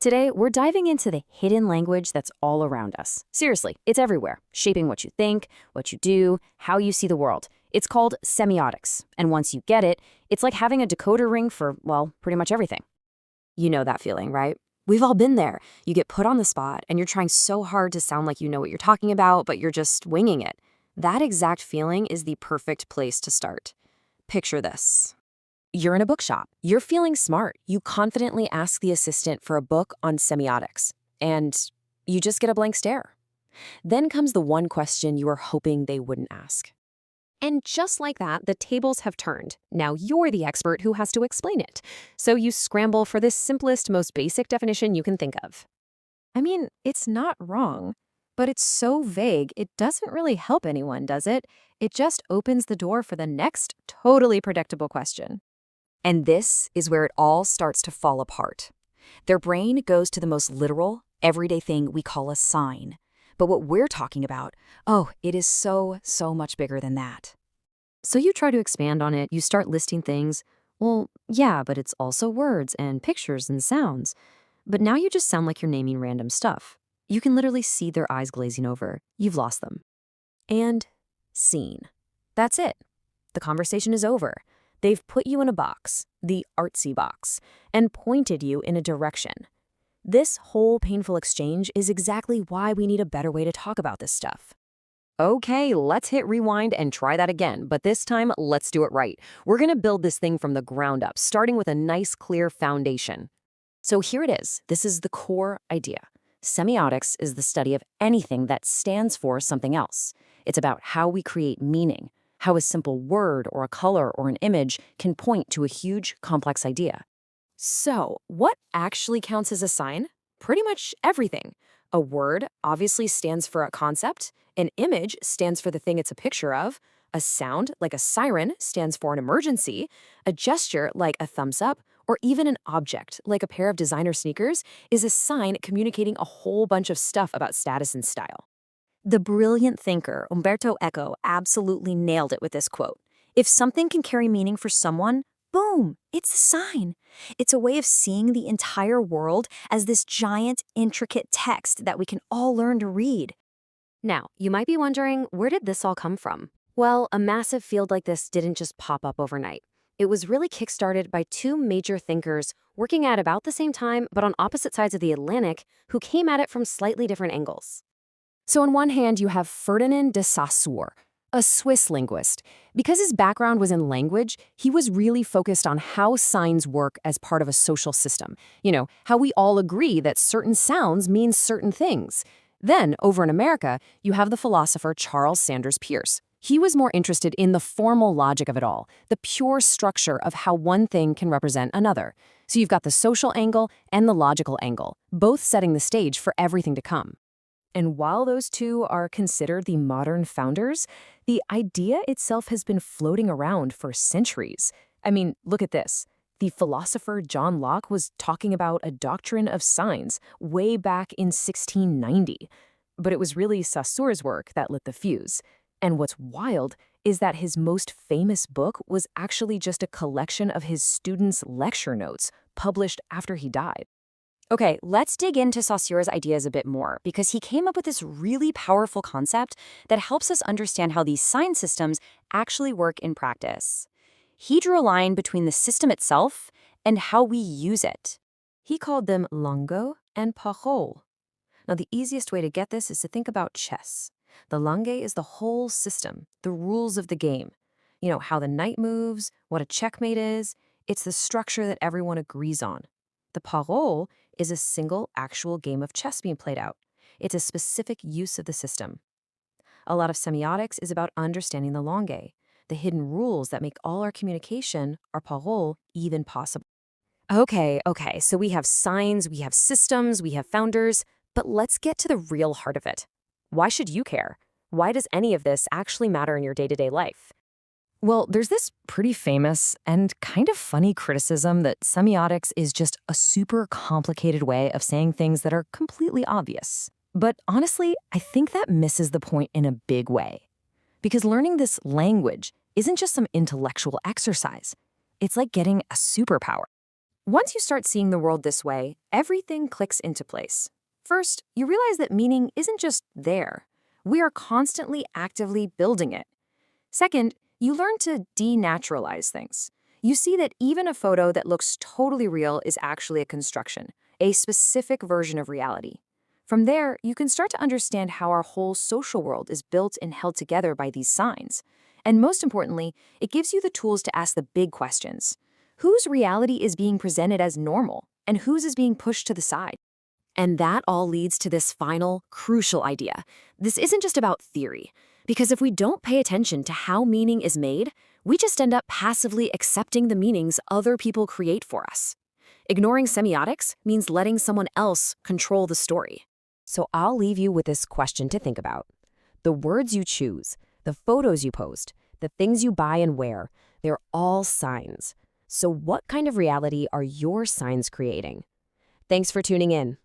Today, we're diving into the hidden language that's all around us. Seriously, it's everywhere, shaping what you think, what you do, how you see the world. It's called semiotics, and once you get it, it's like having a decoder ring for, well, pretty much everything. You know that feeling, right? We've all been there. You get put on the spot, and you're trying so hard to sound like you know what you're talking about, but you're just winging it. That exact feeling is the perfect place to start. Picture this. You're in a bookshop. You're feeling smart. You confidently ask the assistant for a book on semiotics, and you just get a blank stare. Then comes the one question you were hoping they wouldn't ask. And just like that, the tables have turned. Now you're the expert who has to explain it. So you scramble for the simplest, most basic definition you can think of. I mean, it's not wrong, but it's so vague, it doesn't really help anyone, does it? It just opens the door for the next totally predictable question. And this is where it all starts to fall apart. Their brain goes to the most literal, everyday thing we call a sign. But what we're talking about, it is so much bigger than that. So you try to expand on it, you start listing things. Well, yeah, but it's also words and pictures and sounds. But now you just sound like you're naming random stuff. You can literally see their eyes glazing over. You've lost them. And scene. That's it. The conversation is over. They've put you in a box, the artsy box, and pointed you in a direction. This whole painful exchange is exactly why we need a better way to talk about this stuff. Okay, let's hit rewind and try that again, but this time, let's do it right. We're gonna build this thing from the ground up, starting with a nice, clear foundation. So here it is. This is the core idea. Semiotics is the study of anything that stands for something else. It's about how we create meaning, how a simple word or a color or an image can point to a huge, complex idea. So, what actually counts as a sign? Pretty much everything. A word obviously stands for a concept, an image stands for the thing it's a picture of, a sound, like a siren, stands for an emergency, a gesture, like a thumbs up, or even an object, like a pair of designer sneakers, is a sign communicating a whole bunch of stuff about status and style. The brilliant thinker Umberto Eco absolutely nailed it with this quote. If something can carry meaning for someone, boom, it's a sign. It's a way of seeing the entire world as this giant, intricate text that we can all learn to read. Now, you might be wondering, where did this all come from? Well, a massive field like this didn't just pop up overnight. It was really kickstarted by two major thinkers working at about the same time, but on opposite sides of the Atlantic, who came at it from slightly different angles. So on one hand, you have Ferdinand de Saussure, a Swiss linguist. Because his background was in language, he was really focused on how signs work as part of a social system. You know, how we all agree that certain sounds mean certain things. Then, over in America, you have the philosopher Charles Sanders Peirce. He was more interested in the formal logic of it all, the pure structure of how one thing can represent another. So you've got the social angle and the logical angle, both setting the stage for everything to come. And while those two are considered the modern founders, the idea itself has been floating around for centuries. I mean, look at this. The philosopher John Locke was talking about a doctrine of signs way back in 1690. But it was really Saussure's work that lit the fuse. And what's wild is that his most famous book was actually just a collection of his students' lecture notes published after he died. Okay, let's dig into Saussure's ideas a bit more, because he came up with this really powerful concept that helps us understand how these sign systems actually work in practice. He drew a line between the system itself and how we use it. He called them langue and parole. Now, the easiest way to get this is to think about chess. The langue is the whole system, the rules of the game. You know, how the knight moves, what a checkmate is. It's the structure that everyone agrees on. The parole is a single actual game of chess being played out. It's a specific use of the system. A lot of semiotics is about understanding the langue, the hidden rules that make all our communication, our parole, even possible. Okay, so we have signs, we have systems, we have founders, but let's get to the real heart of it. Why should you care? Why does any of this actually matter in your day-to-day life? Well, there's this pretty famous and kind of funny criticism that semiotics is just a super complicated way of saying things that are completely obvious. But honestly, I think that misses the point in a big way. Because learning this language isn't just some intellectual exercise. It's like getting a superpower. Once you start seeing the world this way, everything clicks into place. First, you realize that meaning isn't just there. We are constantly actively building it. Second, you learn to denaturalize things. You see that even a photo that looks totally real is actually a construction, a specific version of reality. From there, you can start to understand how our whole social world is built and held together by these signs. And most importantly, it gives you the tools to ask the big questions. Whose reality is being presented as normal, and whose is being pushed to the side? And that all leads to this final, crucial idea. This isn't just about theory, because if we don't pay attention to how meaning is made, we just end up passively accepting the meanings other people create for us. Ignoring semiotics means letting someone else control the story. So I'll leave you with this question to think about. The words you choose, the photos you post, the things you buy and wear, they're all signs. So what kind of reality are your signs creating? Thanks for tuning in.